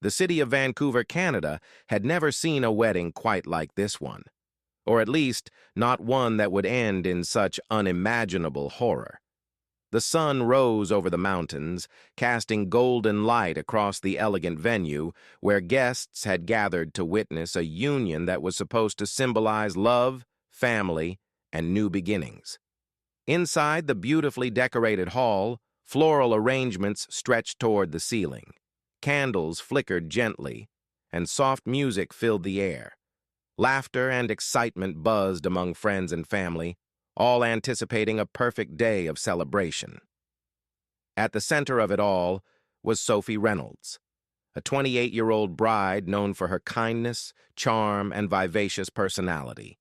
The city of Vancouver, Canada, had never seen a wedding quite like this one, or at least not one that would end in such unimaginable horror. The sun rose over the mountains, casting golden light across the elegant venue where guests had gathered to witness a union that was supposed to symbolize love, family, and new beginnings. Inside the beautifully decorated hall, floral arrangements stretched toward the ceiling. Candles flickered gently, and soft music filled the air. Laughter and excitement buzzed among friends and family, all anticipating a perfect day of celebration. At the center of it all was Sophie Reynolds, a 28-year-old bride known for her kindness, charm, and vivacious personality.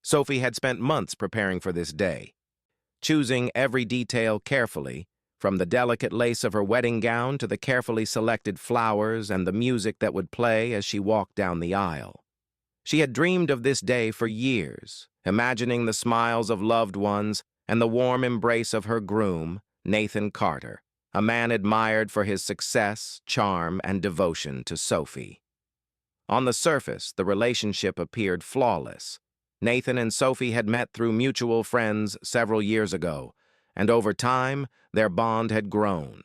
Sophie had spent months preparing for this day, choosing every detail carefully, from the delicate lace of her wedding gown to the carefully selected flowers and the music that would play as she walked down the aisle. She had dreamed of this day for years, imagining the smiles of loved ones and the warm embrace of her groom, Nathan Carter, a man admired for his success, charm, and devotion to Sophie. On the surface, the relationship appeared flawless. Nathan and Sophie had met through mutual friends several years ago, and over time, their bond had grown.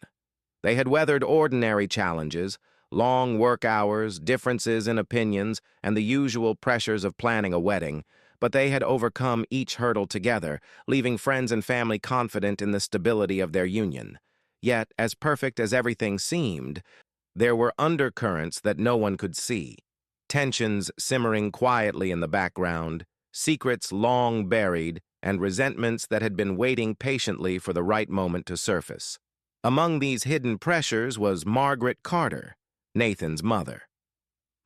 They had weathered ordinary challenges, long work hours, differences in opinions, and the usual pressures of planning a wedding, but they had overcome each hurdle together, leaving friends and family confident in the stability of their union. Yet, as perfect as everything seemed, there were undercurrents that no one could see, tensions simmering quietly in the background, secrets long buried, and resentments that had been waiting patiently for the right moment to surface. Among these hidden pressures was Margaret Carter, Nathan's mother.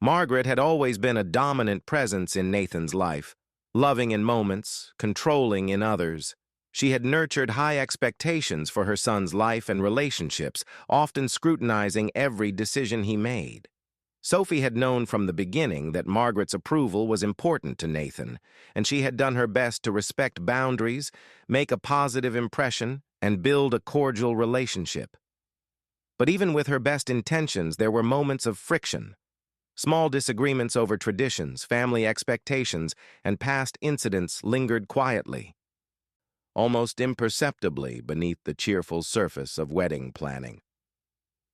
Margaret had always been a dominant presence in Nathan's life, loving in moments, controlling in others. She had nurtured high expectations for her son's life and relationships, often scrutinizing every decision he made. Sophie had known from the beginning that Margaret's approval was important to Nathan, and she had done her best to respect boundaries, make a positive impression, and build a cordial relationship. But even with her best intentions, there were moments of friction. Small disagreements over traditions, family expectations, and past incidents lingered quietly, almost imperceptibly beneath the cheerful surface of wedding planning.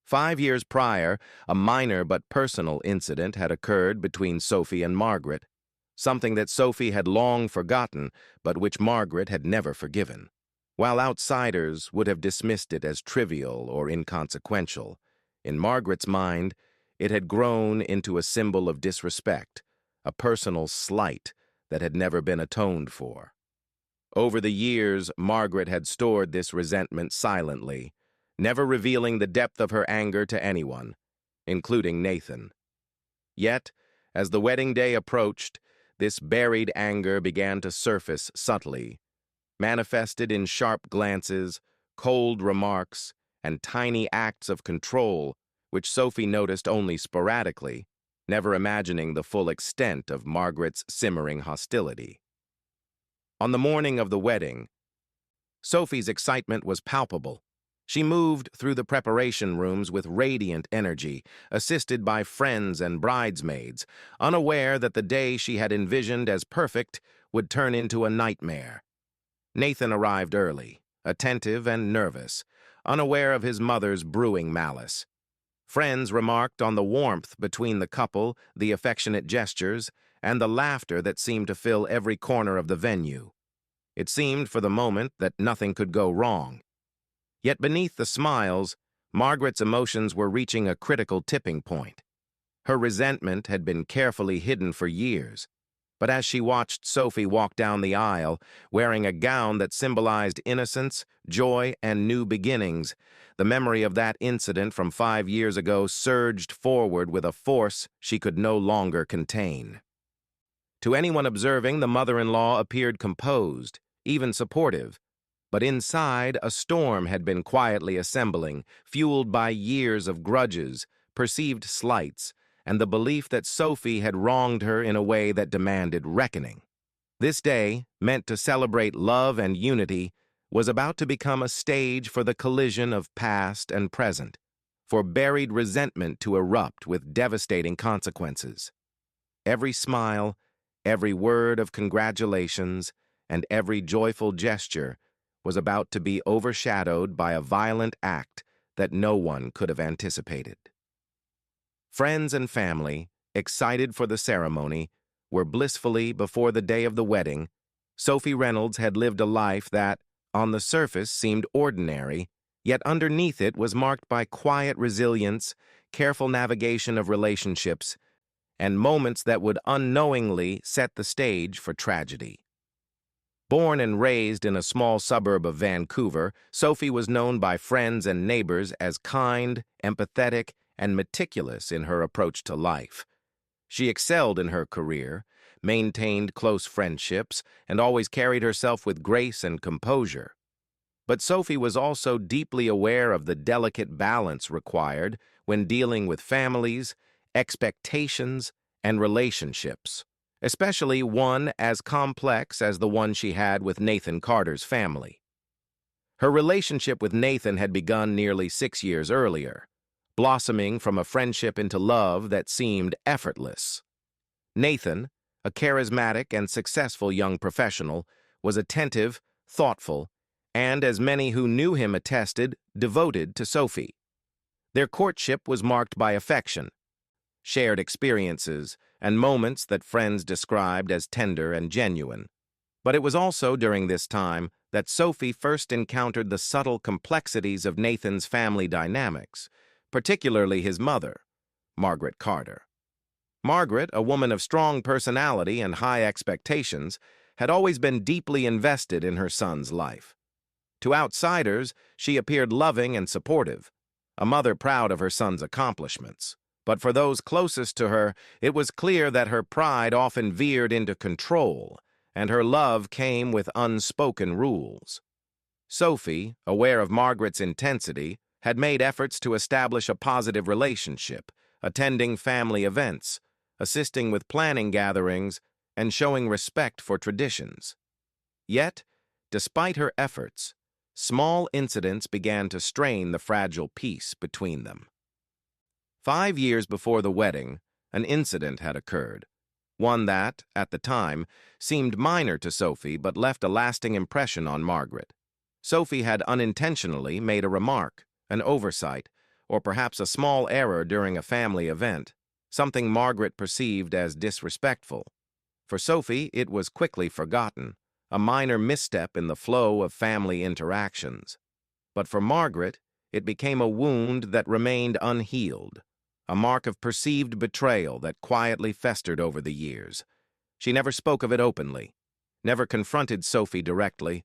5 years prior, a minor but personal incident had occurred between Sophie and Margaret, something that Sophie had long forgotten, but which Margaret had never forgiven. While outsiders would have dismissed it as trivial or inconsequential, in Margaret's mind, it had grown into a symbol of disrespect, a personal slight that had never been atoned for. Over the years, Margaret had stored this resentment silently, never revealing the depth of her anger to anyone, including Nathan. Yet, as the wedding day approached, this buried anger began to surface subtly, manifested in sharp glances, cold remarks, and tiny acts of control, which Sophie noticed only sporadically, never imagining the full extent of Margaret's simmering hostility. On the morning of the wedding, Sophie's excitement was palpable. She moved through the preparation rooms with radiant energy, assisted by friends and bridesmaids, unaware that the day she had envisioned as perfect would turn into a nightmare. Nathan arrived early, attentive and nervous, unaware of his mother's brewing malice. Friends remarked on the warmth between the couple, the affectionate gestures, and the laughter that seemed to fill every corner of the venue. It seemed for the moment that nothing could go wrong. Yet beneath the smiles, Margaret's emotions were reaching a critical tipping point. Her resentment had been carefully hidden for years, but as she watched Sophie walk down the aisle, wearing a gown that symbolized innocence, joy, and new beginnings, the memory of that incident from 5 years ago surged forward with a force she could no longer contain. To anyone observing, the mother-in-law appeared composed, even supportive, but inside, a storm had been quietly assembling, fueled by years of grudges, perceived slights, and the belief that Sophie had wronged her in a way that demanded reckoning. This day, meant to celebrate love and unity, was about to become a stage for the collision of past and present. for buried resentment to erupt with devastating consequences. Every smile, every word of congratulations, and every joyful gesture was about to be overshadowed by a violent act that no one could have anticipated. Friends and family, excited for the ceremony, were blissfully before the day of the wedding. Sophie Reynolds had lived a life that, on the surface, seemed ordinary, yet underneath it was marked by quiet resilience, careful navigation of relationships, and moments that would unknowingly set the stage for tragedy. Born and raised in a small suburb of Vancouver, Sophie was known by friends and neighbors as kind, empathetic, and meticulous in her approach to life. She excelled in her career, maintained close friendships, and always carried herself with grace and composure. But Sophie was also deeply aware of the delicate balance required when dealing with families, expectations, and relationships, especially one as complex as the one she had with Nathan Carter's family. Her relationship with Nathan had begun nearly 6 years earlier, blossoming from a friendship into love that seemed effortless. Nathan, a charismatic and successful young professional, was attentive, thoughtful, and, as many who knew him attested, devoted to Sophie. Their courtship was marked by affection, shared experiences, and moments that friends described as tender and genuine. But it was also during this time that Sophie first encountered the subtle complexities of Nathan's family dynamics, particularly his mother, Margaret Carter. Margaret, a woman of strong personality and high expectations, had always been deeply invested in her son's life. To outsiders, she appeared loving and supportive, a mother proud of her son's accomplishments. But for those closest to her, it was clear that her pride often veered into control, and her love came with unspoken rules. Sophie, aware of Margaret's intensity, had made efforts to establish a positive relationship, attending family events, assisting with planning gatherings, and showing respect for traditions. Yet, despite her efforts, small incidents began to strain the fragile peace between them. 5 years before the wedding, an incident had occurred, one that, at the time, seemed minor to Sophie but left a lasting impression on Margaret. Sophie had unintentionally made a remark, an oversight, or perhaps a small error during a family event, something Margaret perceived as disrespectful. For Sophie, it was quickly forgotten, a minor misstep in the flow of family interactions. But for Margaret, it became a wound that remained unhealed, a mark of perceived betrayal that quietly festered over the years. She never spoke of it openly, never confronted Sophie directly,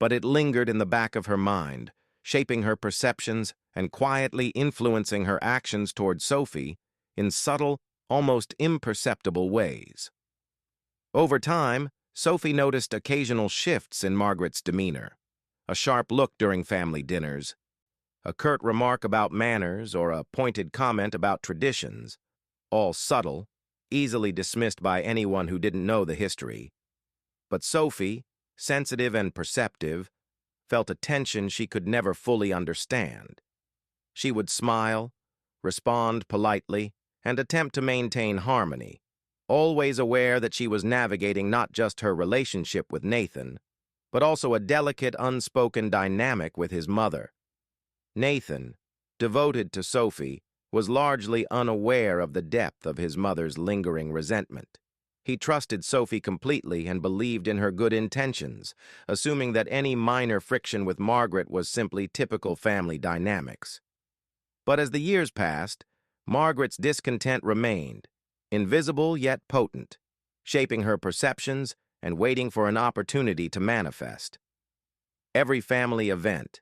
but it lingered in the back of her mind, shaping her perceptions and quietly influencing her actions toward Sophie in subtle, almost imperceptible ways. Over time, Sophie noticed occasional shifts in Margaret's demeanor, a sharp look during family dinners, a curt remark about manners, or a pointed comment about traditions, all subtle, easily dismissed by anyone who didn't know the history. But Sophie, sensitive and perceptive, felt a tension she could never fully understand. She would smile, respond politely, and attempt to maintain harmony, always aware that she was navigating not just her relationship with Nathan, but also a delicate, unspoken dynamic with his mother. Nathan, devoted to Sophie, was largely unaware of the depth of his mother's lingering resentment. He trusted Sophie completely and believed in her good intentions, assuming that any minor friction with Margaret was simply typical family dynamics. But as the years passed, Margaret's discontent remained, invisible yet potent, shaping her perceptions and waiting for an opportunity to manifest. Every family event,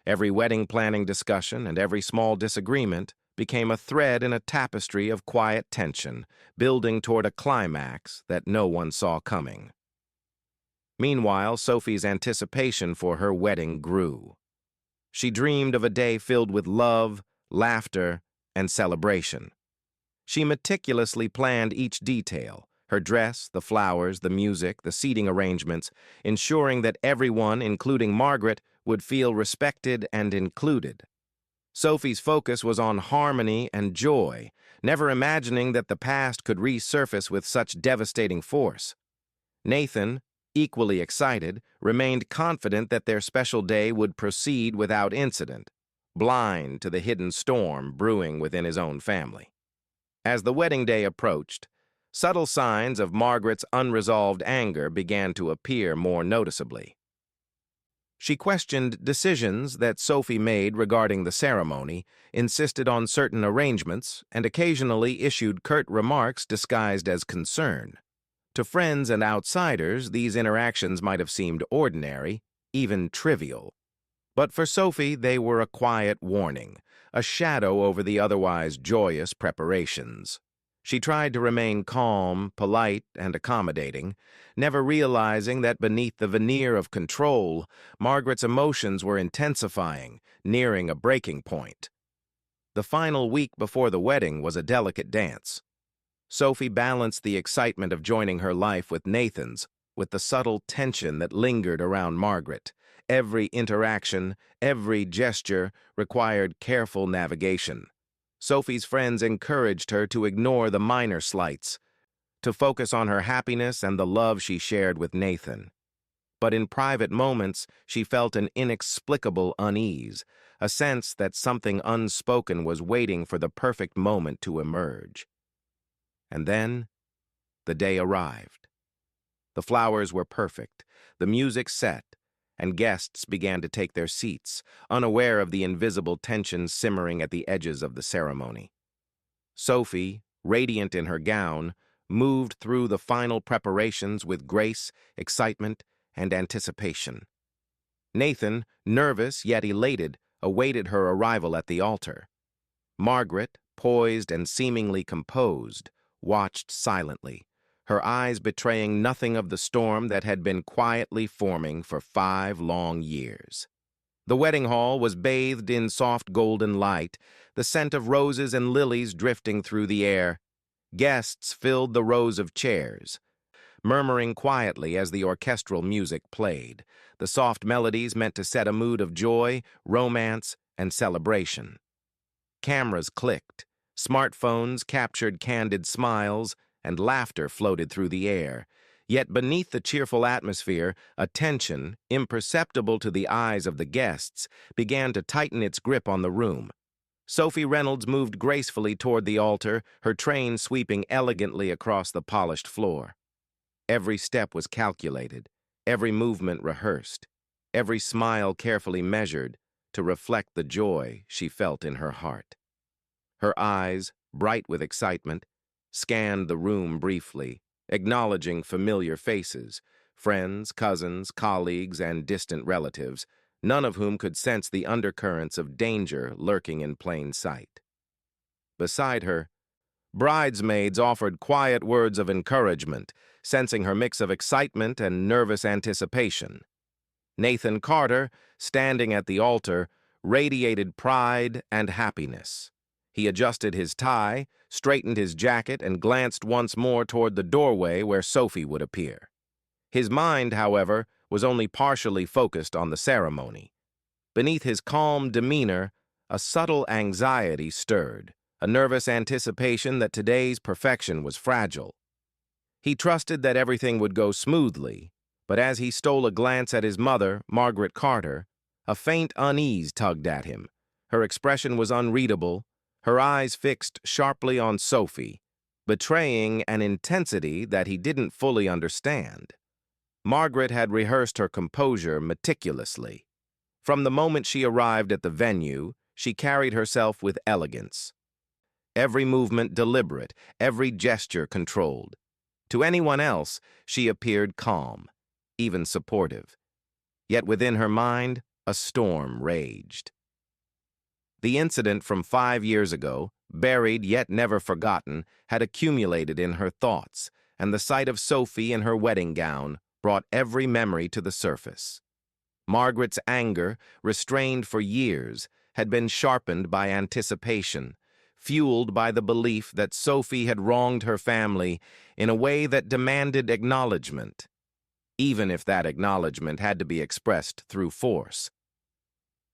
every wedding planning discussion, and every small disagreement became a thread in a tapestry of quiet tension, building toward a climax that no one saw coming. Meanwhile, Sophie's anticipation for her wedding grew. She dreamed of a day filled with love, laughter, and celebration. She meticulously planned each detail, her dress, the flowers, the music, the seating arrangements, ensuring that everyone, including Margaret, would feel respected and included. Sophie's focus was on harmony and joy, never imagining that the past could resurface with such devastating force. Nathan, equally excited, remained confident that their special day would proceed without incident, blind to the hidden storm brewing within his own family. As the wedding day approached, subtle signs of Margaret's unresolved anger began to appear more noticeably. She questioned decisions that Sophie made regarding the ceremony, insisted on certain arrangements, and occasionally issued curt remarks disguised as concern. To friends and outsiders, these interactions might have seemed ordinary, even trivial. But for Sophie, they were a quiet warning, a shadow over the otherwise joyous preparations. She tried to remain calm, polite, and accommodating, never realizing that beneath the veneer of control, Margaret's emotions were intensifying, nearing a breaking point. The final week before the wedding was a delicate dance. Sophie balanced the excitement of joining her life with Nathan's, with the subtle tension that lingered around Margaret. Every interaction, every gesture required careful navigation. Sophie's friends encouraged her to ignore the minor slights, to focus on her happiness and the love she shared with Nathan. But in private moments, she felt an inexplicable unease, a sense that something unspoken was waiting for the perfect moment to emerge. And then, the day arrived. The flowers were perfect, the music set, and guests began to take their seats, unaware of the invisible tension simmering at the edges of the ceremony. Sophie, radiant in her gown, moved through the final preparations with grace, excitement, and anticipation. Nathan, nervous yet elated, awaited her arrival at the altar. Margaret, poised and seemingly composed, watched silently, her eyes betraying nothing of the storm that had been quietly forming for 5 long years. The wedding hall was bathed in soft golden light, the scent of roses and lilies drifting through the air. Guests filled the rows of chairs, murmuring quietly as the orchestral music played, the soft melodies meant to set a mood of joy, romance, and celebration. Cameras clicked, smartphones captured candid smiles, and laughter floated through the air. Yet beneath the cheerful atmosphere, a tension, imperceptible to the eyes of the guests, began to tighten its grip on the room. Sophie Reynolds moved gracefully toward the altar, her train sweeping elegantly across the polished floor. Every step was calculated, every movement rehearsed, every smile carefully measured to reflect the joy she felt in her heart. Her eyes, bright with excitement, scanned the room briefly, acknowledging familiar faces, friends, cousins, colleagues, and distant relatives, none of whom could sense the undercurrents of danger lurking in plain sight. Beside her, bridesmaids offered quiet words of encouragement, sensing her mix of excitement and nervous anticipation. Nathan Carter, standing at the altar, radiated pride and happiness. He adjusted his tie, straightened his jacket, and glanced once more toward the doorway where Sophie would appear. His mind, however, was only partially focused on the ceremony. Beneath his calm demeanor, a subtle anxiety stirred, a nervous anticipation that today's perfection was fragile. He trusted that everything would go smoothly, but as he stole a glance at his mother, Margaret Carter, a faint unease tugged at him. Her expression was unreadable, her eyes fixed sharply on Sophie, betraying an intensity that he didn't fully understand. Margaret had rehearsed her composure meticulously. From the moment she arrived at the venue, she carried herself with elegance. Every movement deliberate, every gesture controlled. To anyone else, she appeared calm, even supportive. Yet within her mind, a storm raged. The incident from 5 years ago, buried yet never forgotten, had accumulated in her thoughts, and the sight of Sophie in her wedding gown brought every memory to the surface. Margaret's anger, restrained for years, had been sharpened by anticipation, fueled by the belief that Sophie had wronged her family in a way that demanded acknowledgement, even if that acknowledgement had to be expressed through force.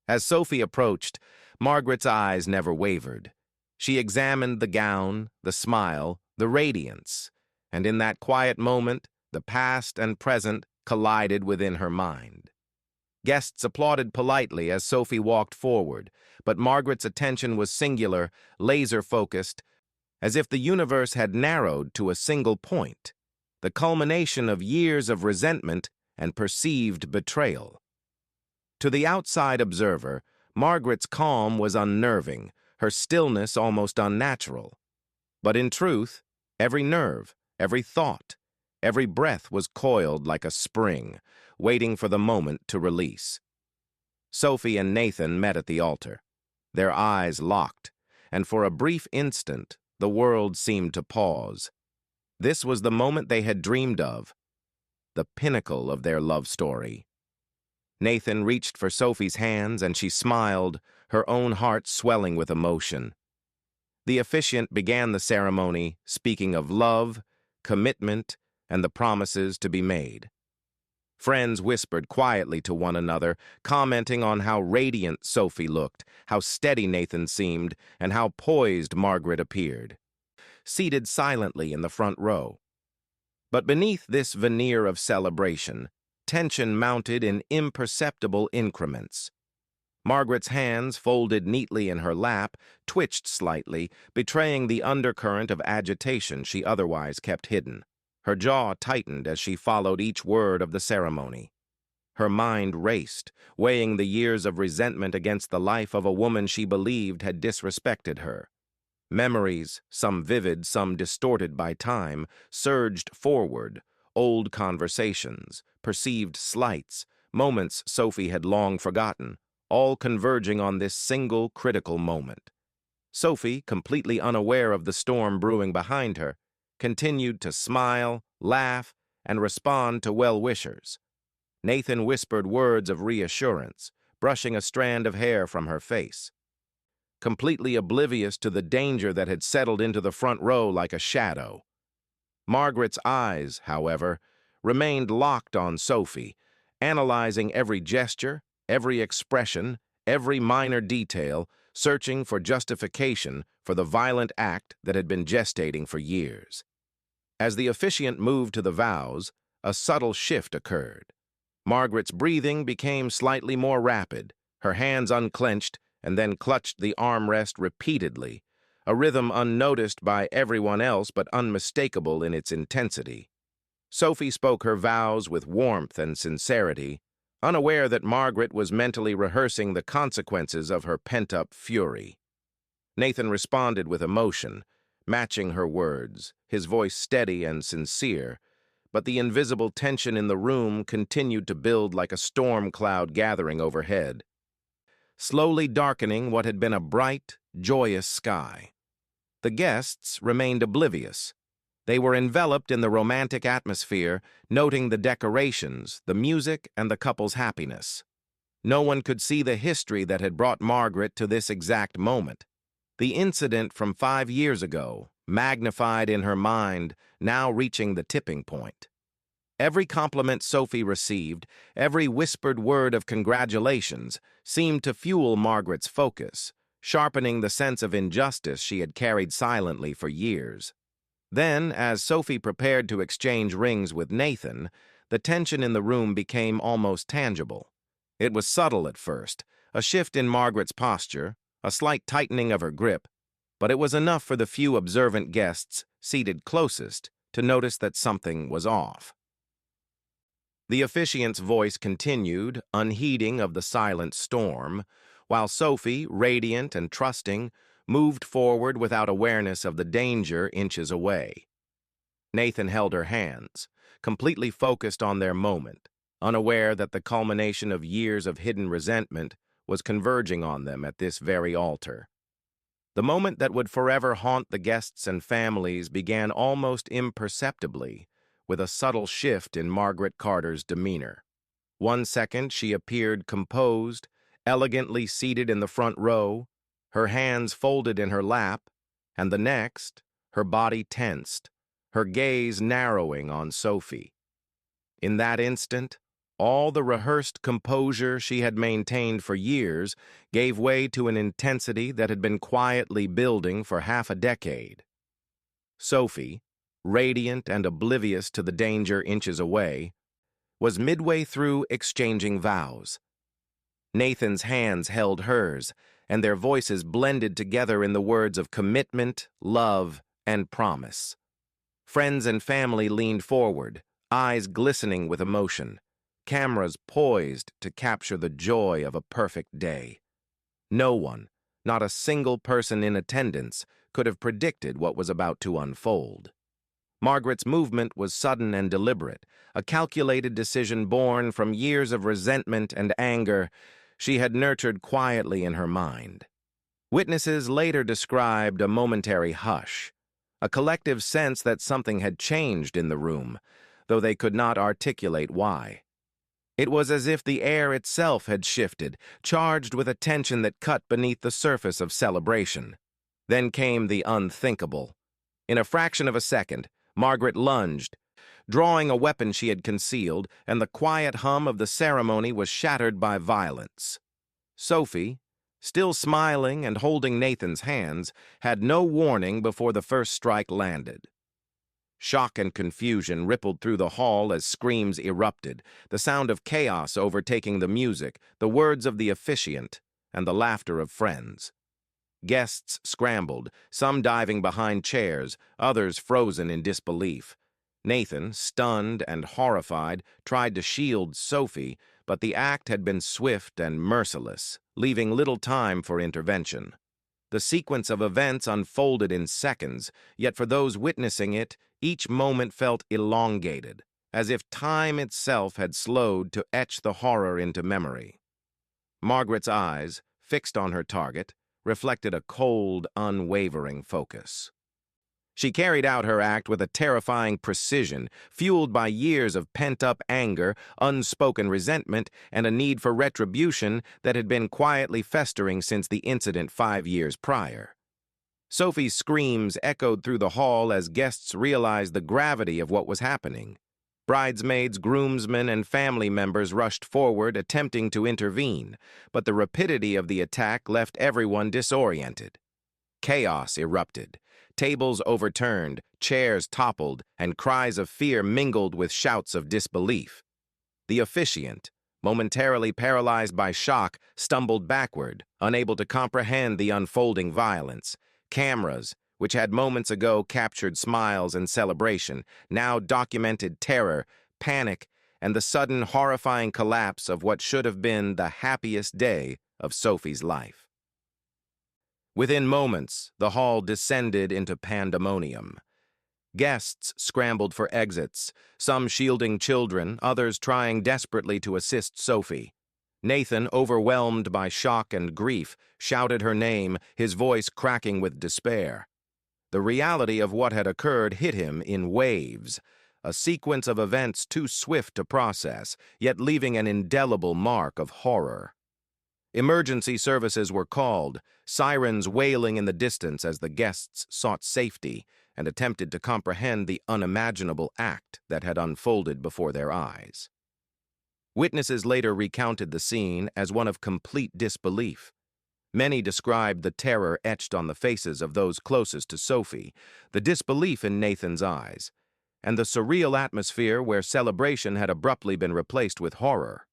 As Sophie approached, Margaret's eyes never wavered. She examined the gown, the smile, the radiance, and in that quiet moment, the past and present collided within her mind. Guests applauded politely as Sophie walked forward, but Margaret's attention was singular, laser-focused, as if the universe had narrowed to a single point, the culmination of years of resentment and perceived betrayal. To the outside observer, Margaret's calm was unnerving, her stillness almost unnatural. But in truth, every nerve, every thought, every breath was coiled like a spring, waiting for the moment to release. Sophie and Nathan met at the altar. Their eyes locked, and for a brief instant, the world seemed to pause. This was the moment they had dreamed of, the pinnacle of their love story. Nathan reached for Sophie's hands, and she smiled, her own heart swelling with emotion. The officiant began the ceremony, speaking of love, commitment, and the promises to be made. Friends whispered quietly to one another, commenting on how radiant Sophie looked, how steady Nathan seemed, and how poised Margaret appeared, seated silently in the front row. But beneath this veneer of celebration, tension mounted in imperceptible increments. Margaret's hands, folded neatly in her lap, twitched slightly, betraying the undercurrent of agitation she otherwise kept hidden. Her jaw tightened as she followed each word of the ceremony. Her mind raced, weighing the years of resentment against the life of a woman she believed had disrespected her. Memories, some vivid, some distorted by time, surged forward, old conversations, perceived slights, moments Sophie had long forgotten, all converging on this single critical moment. Sophie, completely unaware of the storm brewing behind her, continued to smile, laugh, and respond to well-wishers. Nathan whispered words of reassurance, brushing a strand of hair from her face. Completely oblivious to the danger that had settled into the front row like a shadow. Margaret's eyes, however, remained locked on Sophie, analyzing every gesture, every expression, every minor detail, searching for justification for the violent act that had been gestating for years. As the officiant moved to the vows, a subtle shift occurred. Margaret's breathing became slightly more rapid, her hands unclenched and then clutched the armrest repeatedly, a rhythm unnoticed by everyone else but unmistakable in its intensity. Sophie spoke her vows with warmth and sincerity, unaware that Margaret was mentally rehearsing the consequences of her pent-up fury. Nathan responded with emotion, matching her words, his voice steady and sincere, but the invisible tension in the room continued to build like a storm cloud gathering overhead, slowly darkening what had been a bright, joyous sky. The guests remained oblivious. They were enveloped in the romantic atmosphere, noting the decorations, the music, and the couple's happiness. No one could see the history that had brought Margaret to this exact moment. The incident from 5 years ago, magnified in her mind, now reaching the tipping point. Every compliment Sophie received, every whispered word of congratulations, seemed to fuel Margaret's focus, sharpening the sense of injustice she had carried silently for years. Then, as Sophie prepared to exchange rings with Nathan, the tension in the room became almost tangible. It was subtle at first, a shift in Margaret's posture, a slight tightening of her grip, but it was enough for the few observant guests seated closest to notice that something was off. The officiant's voice continued, unheeding of the silent storm, while Sophie, radiant and trusting, moved forward without awareness of the danger inches away. Nathan held her hands, completely focused on their moment, unaware that the culmination of years of hidden resentment was converging on them at this very altar. The moment that would forever haunt the guests and families began almost imperceptibly, with a subtle shift in Margaret Carter's demeanor. 1 second she appeared composed, elegantly seated in the front row, her hands folded in her lap, and the next, her body tensed, her gaze narrowing on Sophie. In that instant, All the rehearsed composure she had maintained for years gave way to an intensity that had been quietly building for half a decade. Sophie, radiant and oblivious to the danger inches away, was midway through exchanging vows. Nathan's hands held hers, and their voices blended together in the words of commitment, love, and promise. Friends and family leaned forward, eyes glistening with emotion, cameras poised to capture the joy of a perfect day. No one, not a single person in attendance, could have predicted what was about to unfold. Margaret's movement was sudden and deliberate, a calculated decision born from years of resentment and anger she had nurtured quietly in her mind. Witnesses later described a momentary hush, a collective sense that something had changed in the room, though they could not articulate why. It was as if the air itself had shifted, charged with a tension that cut beneath the surface of celebration. Then came the unthinkable. In a fraction of a second, Margaret lunged, drawing a weapon she had concealed, and the quiet hum of the ceremony was shattered by violence. Sophie, still smiling and holding Nathan's hands, had no warning before the first strike landed. Shock and confusion rippled through the hall as screams erupted, the sound of chaos overtaking the music, the words of the officiant, and the laughter of friends. Guests scrambled, some diving behind chairs, others frozen in disbelief. Nathan, stunned and horrified, tried to shield Sophie, but the act had been swift and merciless, leaving little time for intervention. The sequence of events unfolded in seconds, yet for those witnessing it, each moment felt elongated, as if time itself had slowed to etch the horror into memory. Margaret's eyes, fixed on her target, reflected a cold, unwavering focus. She carried out her act with a terrifying precision, fueled by years of pent-up anger, unspoken resentment, and a need for retribution that had been quietly festering since the incident 5 years prior. Sophie's screams echoed through the hall as guests realized the gravity of what was happening. Bridesmaids, groomsmen, and family members rushed forward, attempting to intervene, but the rapidity of the attack left everyone disoriented. Chaos erupted. Tables overturned, chairs toppled, and cries of fear mingled with shouts of disbelief. The officiant, momentarily paralyzed by shock, stumbled backward, unable to comprehend the unfolding violence. Cameras, which had moments ago captured smiles and celebration, now documented terror, panic, and the sudden horrifying collapse of what should have been the happiest day of Sophie's life. Within moments, the hall descended into pandemonium. Guests scrambled for exits, some shielding children, others trying desperately to assist Sophie. Nathan, overwhelmed by shock and grief, shouted her name, his voice cracking with despair. The reality of what had occurred hit him in waves, a sequence of events too swift to process, yet leaving an indelible mark of horror. Emergency services were called, sirens wailing in the distance as the guests sought safety and attempted to comprehend the unimaginable act that had unfolded before their eyes. Witnesses later recounted the scene as one of complete disbelief. Many described the terror etched on the faces of those closest to Sophie, the disbelief in Nathan's eyes, and the surreal atmosphere where celebration had abruptly been replaced with horror.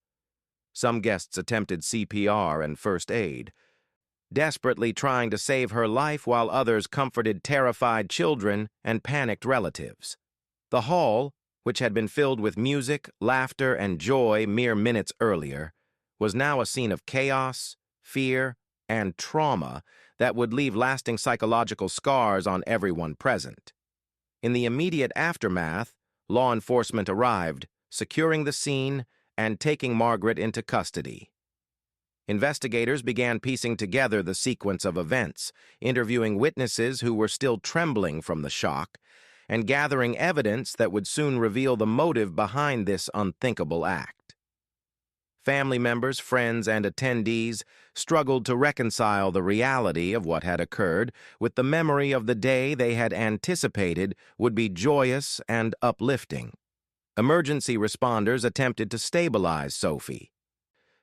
Some guests attempted CPR and first aid, desperately trying to save her life while others comforted terrified children and panicked relatives. The hall, which had been filled with music, laughter, and joy mere minutes earlier, was now a scene of chaos, fear, and trauma that would leave lasting psychological scars on everyone present. In the immediate aftermath, law enforcement arrived, securing the scene and taking Margaret into custody. Investigators began piecing together the sequence of events, interviewing witnesses who were still trembling from the shock, and gathering evidence that would soon reveal the motive behind this unthinkable act. Family members, friends, and attendees struggled to reconcile the reality of what had occurred with the memory of the day they had anticipated would be joyous and uplifting. Emergency responders attempted to stabilize Sophie,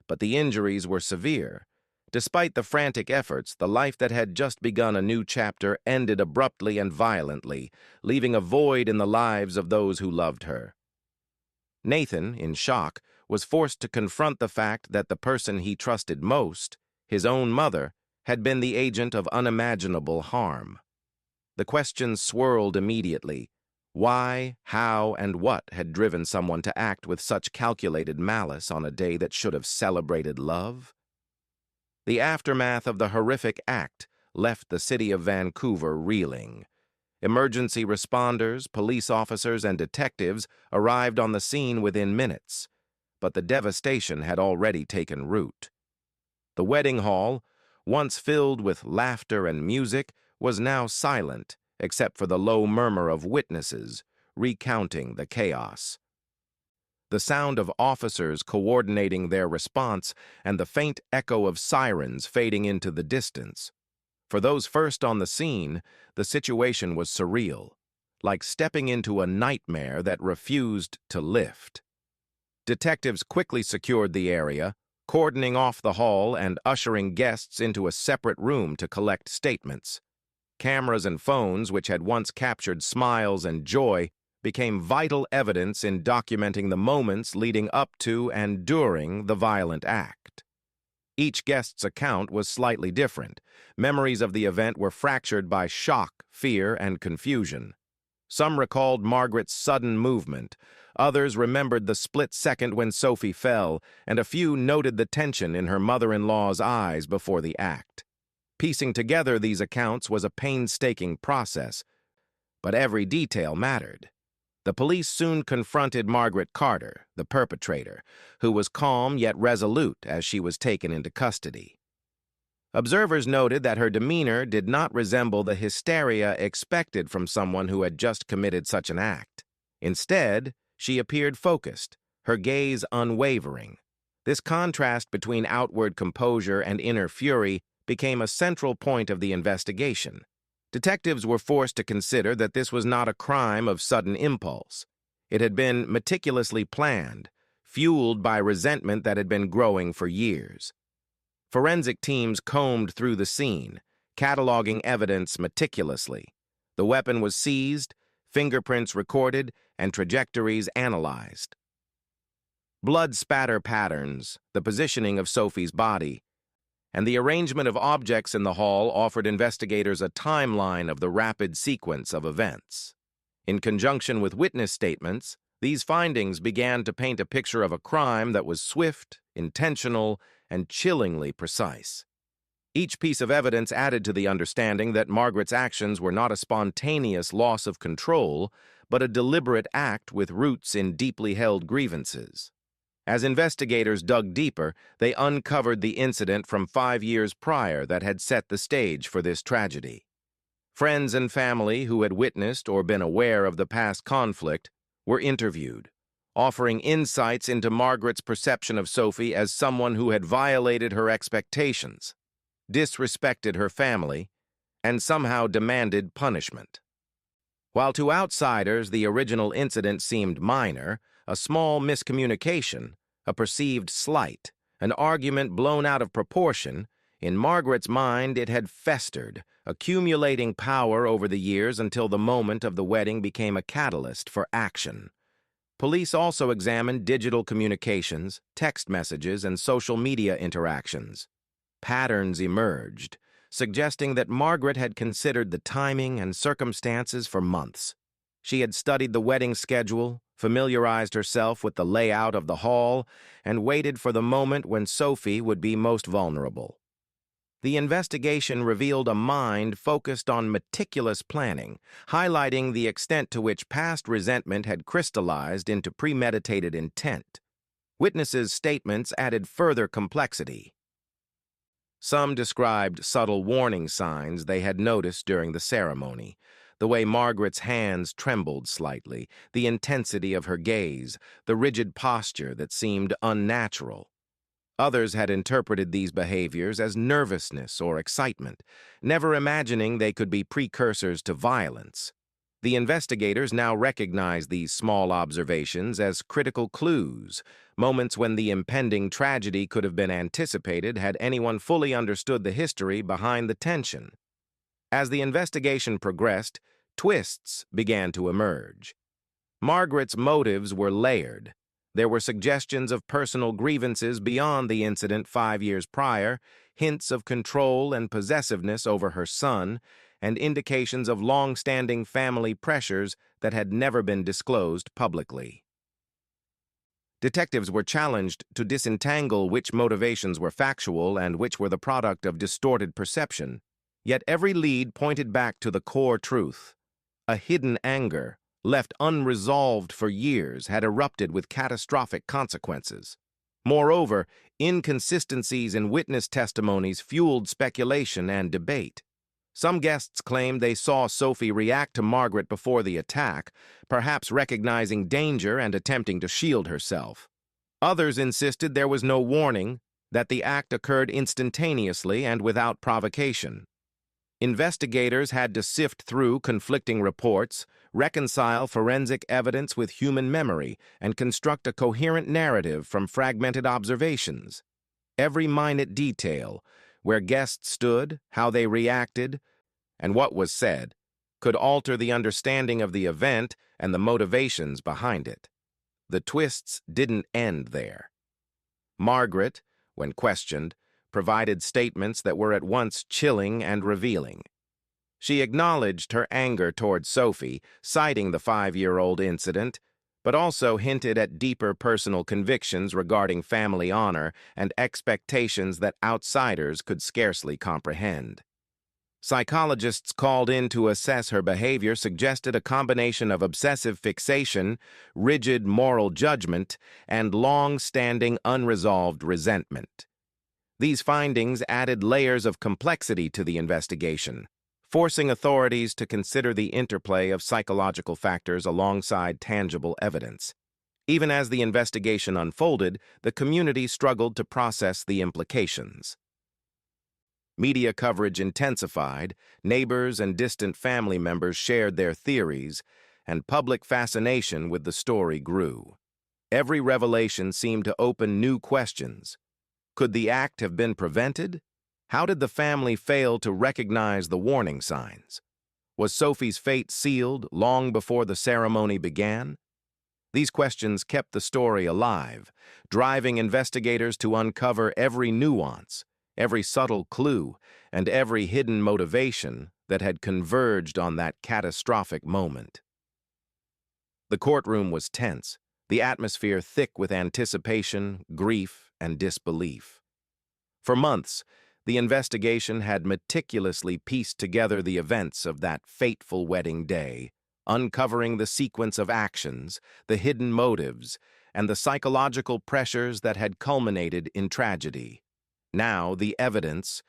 but the injuries were severe. Despite the frantic efforts, the life that had just begun a new chapter ended abruptly and violently, leaving a void in the lives of those who loved her. Nathan, in shock, was forced to confront the fact that the person he trusted most, his own mother, had been the agent of unimaginable harm. The questions swirled immediately. Why, how, and what had driven someone to act with such calculated malice on a day that should have celebrated love? The aftermath of the horrific act left the city of Vancouver reeling. Emergency responders, police officers, and detectives arrived on the scene within minutes, but the devastation had already taken root. The wedding hall, once filled with laughter and music, was now silent, except for the low murmur of witnesses recounting the chaos. The sound of officers coordinating their response and the faint echo of sirens fading into the distance. For those first on the scene, the situation was surreal, like stepping into a nightmare that refused to lift. Detectives quickly secured the area, cordoning off the hall and ushering guests into a separate room to collect statements. Cameras and phones, which had once captured smiles and joy, became vital evidence in documenting the moments leading up to and during the violent act. Each guest's account was slightly different. Memories of the event were fractured by shock, fear, and confusion. Some recalled Margaret's sudden movement, others remembered the split second when Sophie fell, and a few noted the tension in her mother-in-law's eyes before the act. Piecing together these accounts was a painstaking process, but every detail mattered. The police soon confronted Margaret Carter, the perpetrator, who was calm yet resolute as she was taken into custody. Observers noted that her demeanor did not resemble the hysteria expected from someone who had just committed such an act. Instead, she appeared focused, her gaze unwavering. This contrast between outward composure and inner fury became a central point of the investigation. Detectives were forced to consider that this was not a crime of sudden impulse. It had been meticulously planned, fueled by resentment that had been growing for years. Forensic teams combed through the scene, cataloging evidence meticulously. The weapon was seized, fingerprints recorded, and trajectories analyzed. Blood spatter patterns, the positioning of Sophie's body, and the arrangement of objects in the hall offered investigators a timeline of the rapid sequence of events. In conjunction with witness statements, these findings began to paint a picture of a crime that was swift, intentional, and chillingly precise. Each piece of evidence added to the understanding that Margaret's actions were not a spontaneous loss of control, but a deliberate act with roots in deeply held grievances. As investigators dug deeper, they uncovered the incident from 5 years prior that had set the stage for this tragedy. Friends and family who had witnessed or been aware of the past conflict were interviewed, offering insights into Margaret's perception of Sophie as someone who had violated her expectations, disrespected her family, and somehow demanded punishment. While to outsiders the original incident seemed minor, a small miscommunication, a perceived slight, an argument blown out of proportion, in Margaret's mind it had festered, accumulating power over the years until the moment of the wedding became a catalyst for action. Police also examined digital communications, text messages, and social media interactions. Patterns emerged, suggesting that Margaret had considered the timing and circumstances for months. She had studied the wedding schedule, familiarized herself with the layout of the hall, and waited for the moment when Sophie would be most vulnerable. The investigation revealed a mind focused on meticulous planning, highlighting the extent to which past resentment had crystallized into premeditated intent. Witnesses' statements added further complexity. Some described subtle warning signs they had noticed during the ceremony, the way Margaret's hands trembled slightly, the intensity of her gaze, the rigid posture that seemed unnatural. Others had interpreted these behaviors as nervousness or excitement, never imagining they could be precursors to violence. The investigators now recognize these small observations as critical clues, moments when the impending tragedy could have been anticipated had anyone fully understood the history behind the tension. As the investigation progressed, twists began to emerge. Margaret's motives were layered. There were suggestions of personal grievances beyond the incident 5 years prior, hints of control and possessiveness over her son, and indications of long-standing family pressures that had never been disclosed publicly. Detectives were challenged to disentangle which motivations were factual and which were the product of distorted perception, yet every lead pointed back to the core truth. A hidden anger, left unresolved for years, had erupted with catastrophic consequences. Moreover, inconsistencies in witness testimonies fueled speculation and debate. Some guests claimed they saw Sophie react to Margaret before the attack, perhaps recognizing danger and attempting to shield herself. Others insisted there was no warning, that the act occurred instantaneously and without provocation. Investigators had to sift through conflicting reports, reconcile forensic evidence with human memory, and construct a coherent narrative from fragmented observations. Every minute detail, where guests stood, how they reacted, and what was said, could alter the understanding of the event and the motivations behind it. The twists didn't end there. Margaret, when questioned, provided statements that were at once chilling and revealing. She acknowledged her anger toward Sophie, citing the 5-year-old incident, but also hinted at deeper personal convictions regarding family honor and expectations that outsiders could scarcely comprehend. Psychologists called in to assess her behavior suggested a combination of obsessive fixation, rigid moral judgment, and long-standing unresolved resentment. These findings added layers of complexity to the investigation, forcing authorities to consider the interplay of psychological factors alongside tangible evidence. Even as the investigation unfolded, the community struggled to process the implications. Media coverage intensified, neighbors and distant family members shared their theories, and public fascination with the story grew. Every revelation seemed to open new questions. Could the act have been prevented? How did the family fail to recognize the warning signs? Was Sophie's fate sealed long before the ceremony began? These questions kept the story alive, driving investigators to uncover every nuance, every subtle clue, and every hidden motivation that had converged on that catastrophic moment. The courtroom was tense, the atmosphere thick with anticipation, grief, and disbelief. For months, the investigation had meticulously pieced together the events of that fateful wedding day, uncovering the sequence of actions, the hidden motives, and the psychological pressures that had culminated in tragedy. Now, the evidence,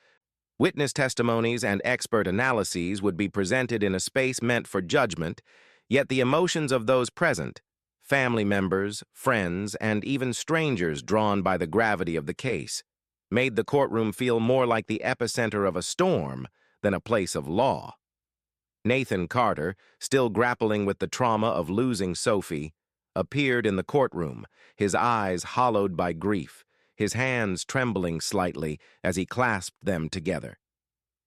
witness testimonies, and expert analyses would be presented in a space meant for judgment, yet the emotions of those present, family members, friends, and even strangers drawn by the gravity of the case, made the courtroom feel more like the epicenter of a storm than a place of law. Nathan Carter, still grappling with the trauma of losing Sophie, appeared in the courtroom, his eyes hollowed by grief, his hands trembling slightly as he clasped them together.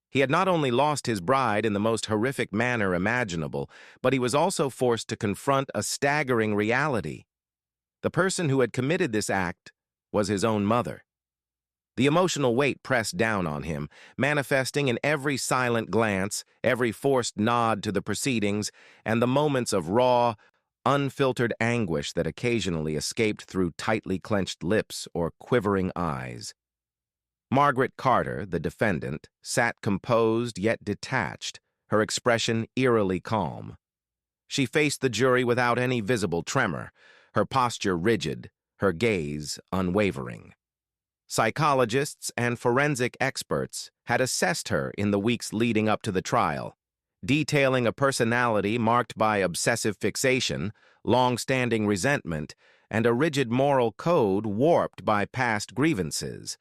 He had not only lost his bride in the most horrific manner imaginable, but he was also forced to confront a staggering reality. The person who had committed this act was his own mother. The emotional weight pressed down on him, manifesting in every silent glance, every forced nod to the proceedings, and the moments of raw, unfiltered anguish that occasionally escaped through tightly clenched lips or quivering eyes. Margaret Carter, the defendant, sat composed yet detached, her expression eerily calm. She faced the jury without any visible tremor, her posture rigid, her gaze unwavering. Psychologists and forensic experts had assessed her in the weeks leading up to the trial, detailing a personality marked by obsessive fixation, long-standing resentment, and a rigid moral code warped by past grievances.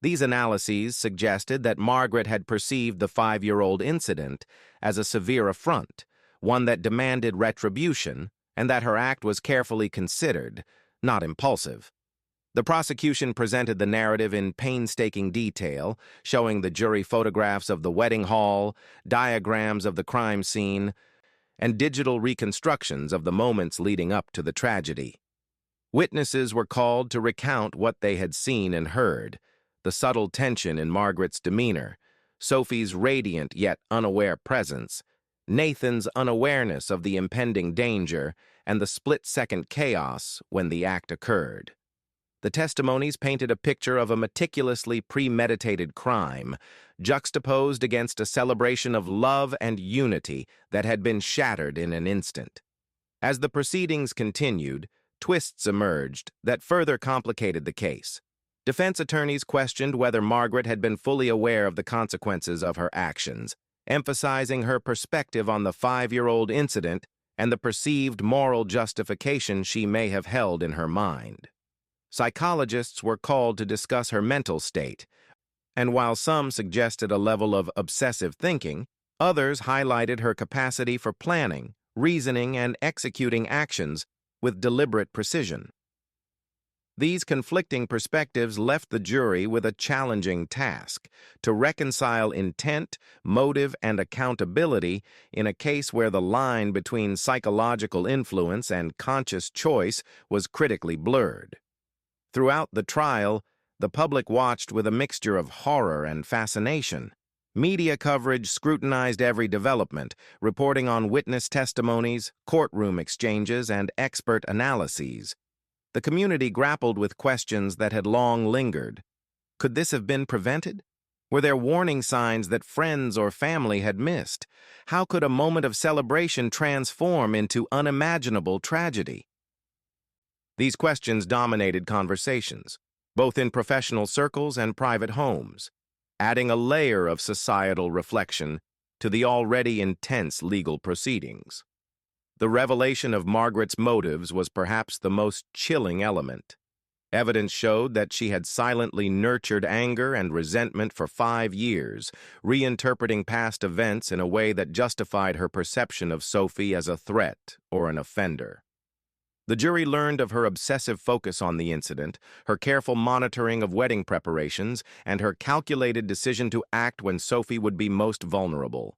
These analyses suggested that Margaret had perceived the 5-year-old incident as a severe affront, one that demanded retribution, and that her act was carefully considered, not impulsive. The prosecution presented the narrative in painstaking detail, showing the jury photographs of the wedding hall, diagrams of the crime scene, and digital reconstructions of the moments leading up to the tragedy. Witnesses were called to recount what they had seen and heard, the subtle tension in Margaret's demeanor, Sophie's radiant yet unaware presence, Nathan's unawareness of the impending danger, and the split-second chaos when the act occurred. The testimonies painted a picture of a meticulously premeditated crime, juxtaposed against a celebration of love and unity that had been shattered in an instant. As the proceedings continued, twists emerged that further complicated the case. Defense attorneys questioned whether Margaret had been fully aware of the consequences of her actions, emphasizing her perspective on the 5-year-old incident and the perceived moral justification she may have held in her mind. Psychologists were called to discuss her mental state, and while some suggested a level of obsessive thinking, others highlighted her capacity for planning, reasoning, and executing actions with deliberate precision. These conflicting perspectives left the jury with a challenging task: to reconcile intent, motive, and accountability in a case where the line between psychological influence and conscious choice was critically blurred. Throughout the trial, the public watched with a mixture of horror and fascination. Media coverage scrutinized every development, reporting on witness testimonies, courtroom exchanges, and expert analyses. The community grappled with questions that had long lingered. Could this have been prevented? Were there warning signs that friends or family had missed? How could a moment of celebration transform into unimaginable tragedy? These questions dominated conversations, both in professional circles and private homes, adding a layer of societal reflection to the already intense legal proceedings. The revelation of Margaret's motives was perhaps the most chilling element. Evidence showed that she had silently nurtured anger and resentment for 5 years, reinterpreting past events in a way that justified her perception of Sophie as a threat or an offender. The jury learned of her obsessive focus on the incident, her careful monitoring of wedding preparations, and her calculated decision to act when Sophie would be most vulnerable.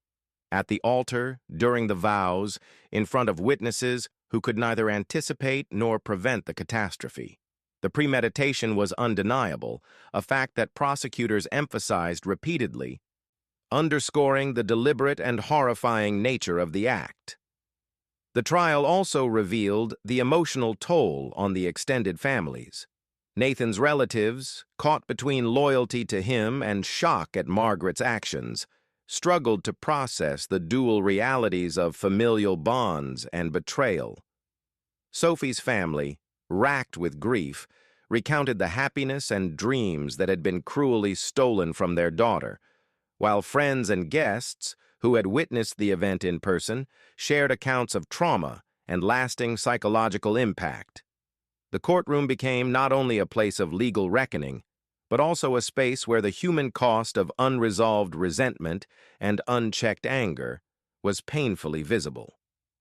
At the altar, during the vows, in front of witnesses who could neither anticipate nor prevent the catastrophe. The premeditation was undeniable, a fact that prosecutors emphasized repeatedly, underscoring the deliberate and horrifying nature of the act. The trial also revealed the emotional toll on the extended families. Nathan's relatives, caught between loyalty to him and shock at Margaret's actions, struggled to process the dual realities of familial bonds and betrayal. Sophie's family, racked with grief, recounted the happiness and dreams that had been cruelly stolen from their daughter, while friends and guests, who had witnessed the event in person, shared accounts of trauma and lasting psychological impact. The courtroom became not only a place of legal reckoning, but also a space where the human cost of unresolved resentment and unchecked anger was painfully visible.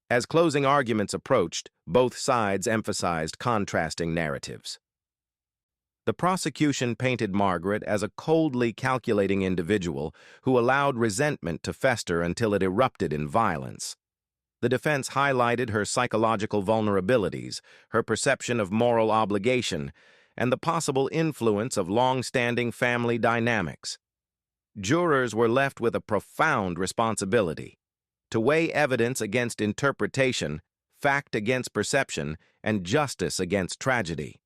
As closing arguments approached, both sides emphasized contrasting narratives. The prosecution painted Margaret as a coldly calculating individual who allowed resentment to fester until it erupted in violence. The defense highlighted her psychological vulnerabilities, her perception of moral obligation, and the possible influence of long-standing family dynamics. Jurors were left with a profound responsibility: to weigh evidence against interpretation, fact against perception, and justice against tragedy.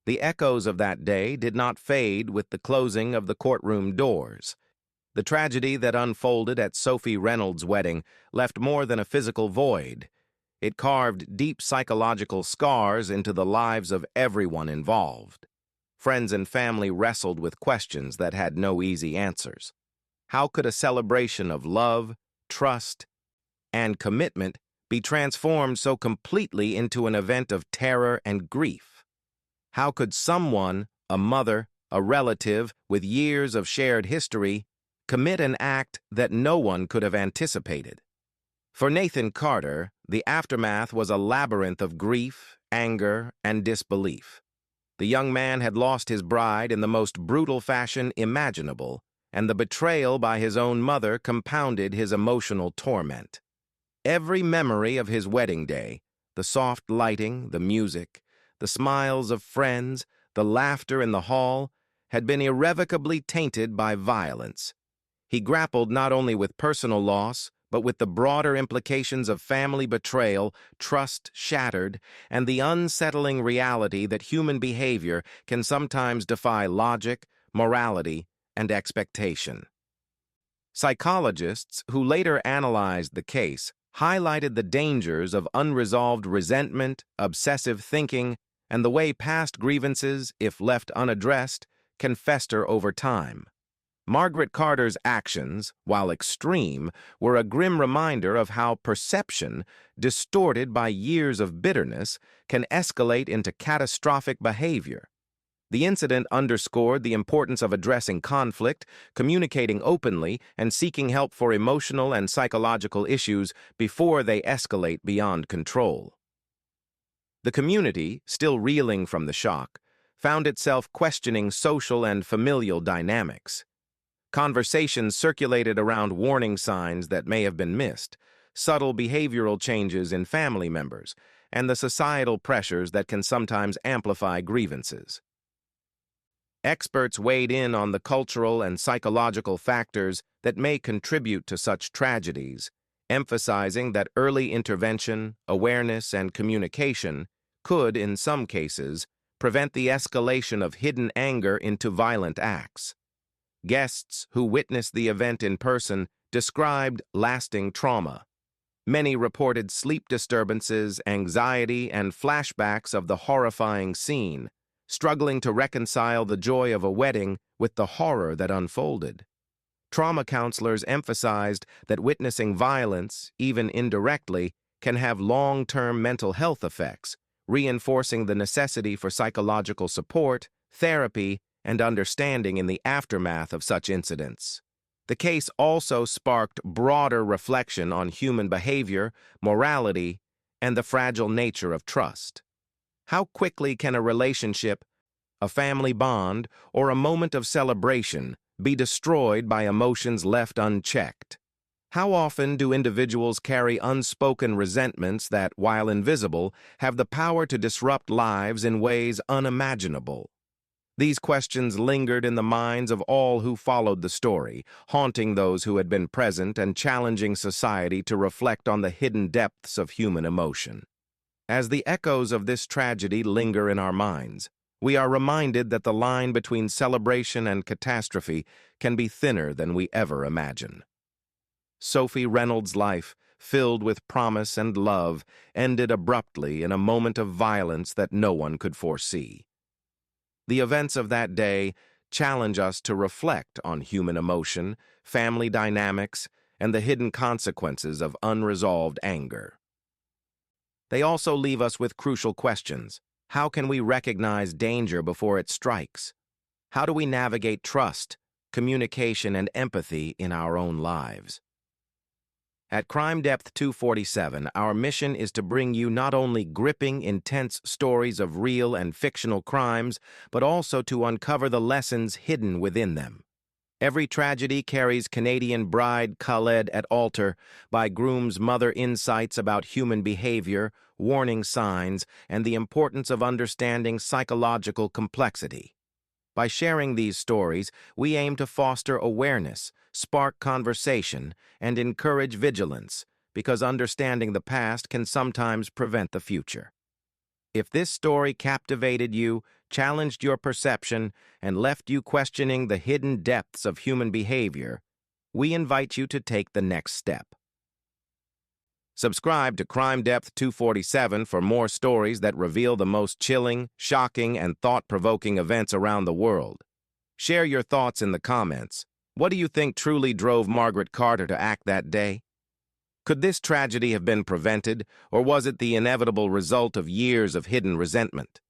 The echoes of that day did not fade with the closing of the courtroom doors. The tragedy that unfolded at Sophie Reynolds' wedding left more than a physical void. It carved deep psychological scars into the lives of everyone involved. Friends and family wrestled with questions that had no easy answers. How could a celebration of love, trust, and commitment be transformed so completely into an event of terror and grief? How could someone, a mother, a relative with years of shared history, commit an act that no one could have anticipated? For Nathan Carter, the aftermath was a labyrinth of grief, anger, and disbelief. The young man had lost his bride in the most brutal fashion imaginable, and the betrayal by his own mother compounded his emotional torment. Every memory of his wedding day, the soft lighting, the music, the smiles of friends, the laughter in the hall, had been irrevocably tainted by violence. He grappled not only with personal loss, but with the broader implications of family betrayal, trust shattered, and the unsettling reality that human behavior can sometimes defy logic, morality, and expectation. Psychologists who later analyzed the case highlighted the dangers of unresolved resentment, obsessive thinking, and the way past grievances, if left unaddressed, can fester over time. Margaret Carter's actions, while extreme, were a grim reminder of how perception, distorted by years of bitterness, can escalate into catastrophic behavior. The incident underscored the importance of addressing conflict, communicating openly, and seeking help for emotional and psychological issues before they escalate beyond control. The community, still reeling from the shock, found itself questioning social and familial dynamics. Conversations circulated around warning signs that may have been missed, subtle behavioral changes in family members, and the societal pressures that can sometimes amplify grievances. Experts weighed in on the cultural and psychological factors that may contribute to such tragedies, emphasizing that early intervention, awareness, and communication could, in some cases, prevent the escalation of hidden anger into violent acts. Guests who witnessed the event in person described lasting trauma. Many reported sleep disturbances, anxiety, and flashbacks of the horrifying scene, struggling to reconcile the joy of a wedding with the horror that unfolded. Trauma counselors emphasized that witnessing violence, even indirectly, can have long-term mental health effects, reinforcing the necessity for psychological support, therapy, and understanding in the aftermath of such incidents. The case also sparked broader reflection on human behavior, morality, and the fragile nature of trust. How quickly can a relationship, a family bond, or a moment of celebration be destroyed by emotions left unchecked? How often do individuals carry unspoken resentments that, while invisible, have the power to disrupt lives in ways unimaginable? These questions lingered in the minds of all who followed the story, haunting those who had been present and challenging society to reflect on the hidden depths of human emotion. As the echoes of this tragedy linger in our minds, we are reminded that the line between celebration and catastrophe can be thinner than we ever imagine. Sophie Reynolds' life, filled with promise and love, ended abruptly in a moment of violence that no one could foresee. The events of that day challenge us to reflect on human emotion, family dynamics, and the hidden consequences of unresolved anger. They also leave us with crucial questions. How can we recognize danger before it strikes? How do we navigate trust, communication, and empathy in our own lives? At Crime Depth 247, our mission is to bring you not only gripping, intense stories of real and fictional crimes, but also to uncover the lessons hidden within them. Every tragedy carries Canadian bride Khaled at altar by Groom's mother insights about human behavior, warning signs, and the importance of understanding psychological complexity. By sharing these stories, we aim to foster awareness, spark conversation, and encourage vigilance, because understanding the past can sometimes prevent the future. If this story captivated you, challenged your perception, and left you questioning the hidden depths of human behavior, we invite you to take the next step. Subscribe to Crime Depth 247 for more stories that reveal the most chilling, shocking, and thought-provoking events around the world. Share your thoughts in the comments. What do you think truly drove Margaret Carter to act that day? Could this tragedy have been prevented, or was it the inevitable result of years of hidden resentment?